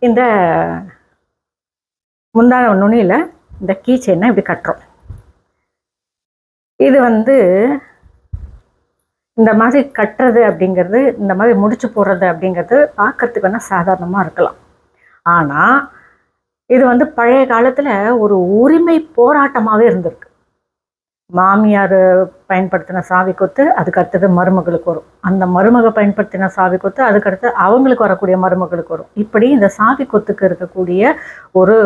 இந்த முந்தான நுனியில் இந்த கீ செயினை இப்படி கட்டுறோம். இது இந்த மாதிரி கட்டுறது அப்படிங்கிறது, இந்த மாதிரி முடிச்சு போடுறது அப்படிங்கிறது பார்க்கறதுக்கு வேணால் சாதாரணமாக இருக்கலாம். ஆனால் இது பழைய காலத்தில் ஒரு உரிமை போராட்டமாகவே இருந்திருக்கு. மாமியார் பயன்படுத்தின சாவி கொத்து, அதுக்கு அடுத்தது மருமகளுக்கு வரும். அந்த மருமக பயன்படுத்தின சாவி கொத்து, அதுக்கடுத்து அவங்களுக்கு வரக்கூடிய மருமகளுக்கு வரும். இப்படி இந்த சாவி கொத்துக்கு இருக்கக்கூடிய ஒரு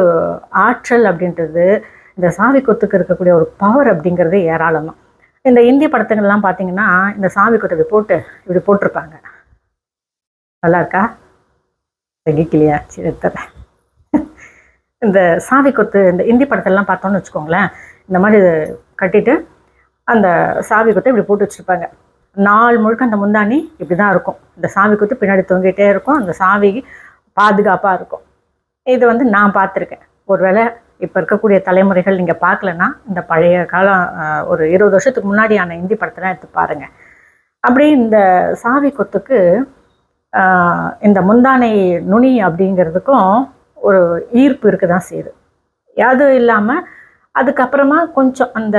ஆற்றல் அப்படின்றது, இந்த சாவி கொத்துக்கு இருக்கக்கூடிய ஒரு பவர் அப்படிங்கிறது ஏராளம் தான். இந்த இந்திய படத்துங்கள்லாம் பார்த்தீங்கன்னா இந்த சாவி கொத்து இப்படி போட்டிருப்பாங்க. நல்லா இருக்கா? தகிக்கலையா? சரி தரேன். இந்த சாவி கொத்து இந்த இந்தி படத்திலலாம் பார்த்தோன்னு வச்சுக்கோங்களேன், இந்த மாதிரி கட்டிட்டு அந்த சாவி கொத்தை இப்படி போட்டு வச்சுருப்பாங்க. நாள் முழுக்க அந்த முந்தானி இப்படி தான் இருக்கும். இந்த சாவி கொத்து பின்னாடி தொங்கிட்டே இருக்கும். அந்த சாவி பாதுகாப்பாக இருக்கும். இது நான் பார்த்துருக்கேன். ஒருவேளை இப்போ இருக்கக்கூடிய தலைமுறைகள் நீங்கள் பார்க்கலன்னா, இந்த பழைய காலம் ஒரு 20 வருஷத்துக்கு முன்னாடியான இந்தி படத்தெல்லாம் எடுத்து பாருங்கள். அப்படி இந்த சாவி கொத்துக்கு இந்த முந்தானை நுனி அப்படிங்கிறதுக்கும் ஒரு ஈர்ப்பு இருக்க தான் செய்யுது. அது இல்லாமல் அதுக்கப்புறமா கொஞ்சம் அந்த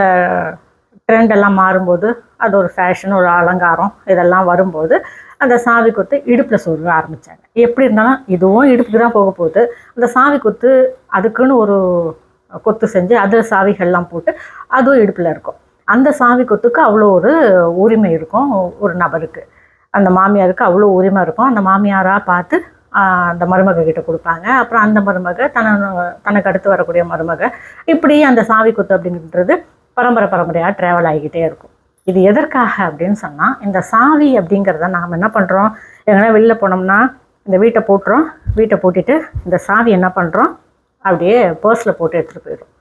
ட்ரெண்டெல்லாம் மாறும்போது, அது ஒரு ஃபேஷன், ஒரு அலங்காரம் இதெல்லாம் வரும்போது அந்த சாவி கொத்து இடுப்பில் சொருக ஆரம்பித்தாங்க. எப்படி இருந்தாலும் இதுவும் இடுப்புக்கு தான் போக போகுது. அந்த சாவி கொத்து அதுக்குன்னு ஒரு கொத்து செஞ்சு அதில் சாவிகள்லாம் போட்டு அதுவும் இடுப்பில் இருக்கும். அந்த சாவி கொத்துக்கு அவ்வளோ ஒரு உரிமை இருக்கும் ஒரு நபருக்கு. அந்த மாமியாருக்கு அவ்வளோ உரிமை இருக்கும். அந்த மாமியாராக பார்த்து அந்த மருமக கிட்ட கொடுப்பாங்க. அப்புறம் அந்த மருமக தனக்கு அடுத்து வரக்கூடிய மருமக, இப்படி அந்த சாவி கொத்து அப்படின்றது பரம்பரையாக ட்ராவல் ஆகிக்கிட்டே இருக்கும். இது எதற்காக அப்படின்னு சொன்னால், இந்த சாவி அப்படிங்கிறத நாம் என்ன பண்ணுறோம், எங்கன்னா வெளியில் போனோம்னா இந்த வீட்டை போட்டுறோம். வீட்டை பூட்டிட்டு இந்த சாவி என்ன பண்ணுறோம், அப்படியே பர்ஸில் போட்டு எடுத்துகிட்டு போயிடும்.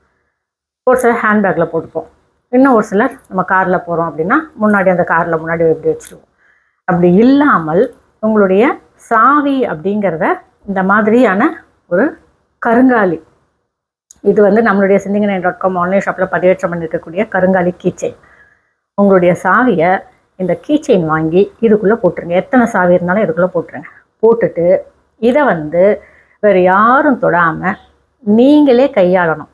ஒரு சிலர் ஹேண்ட்பேக்கில் போட்டுப்போம். இன்னும் ஒரு சிலர் நம்ம காரில் போகிறோம் அப்படின்னா முன்னாடி அந்த காரில் முன்னாடி எப்படி வச்சுருவோம். அப்படி இல்லாமல் உங்களுடைய சாவி அப்படிங்கிறத இந்த மாதிரியான ஒரு கருங்காலி, இது நம்மளுடைய சிந்திங்கநயன்.com ஆன்லைன் ஷாப்பில் பதிவேற்றம் பண்ணியிருக்கக்கூடிய கருங்காலி கீச்செயின். உங்களுடைய சாவியை இந்த கீச்செயின் வாங்கி இதுக்குள்ளே போட்டுருங்க. எத்தனை சாவி இருந்தாலும் இதுக்குள்ளே போட்டுருங்க. போட்டுட்டு இதை வேறு யாரும் தொடாமல் நீங்களே கையாளணும்.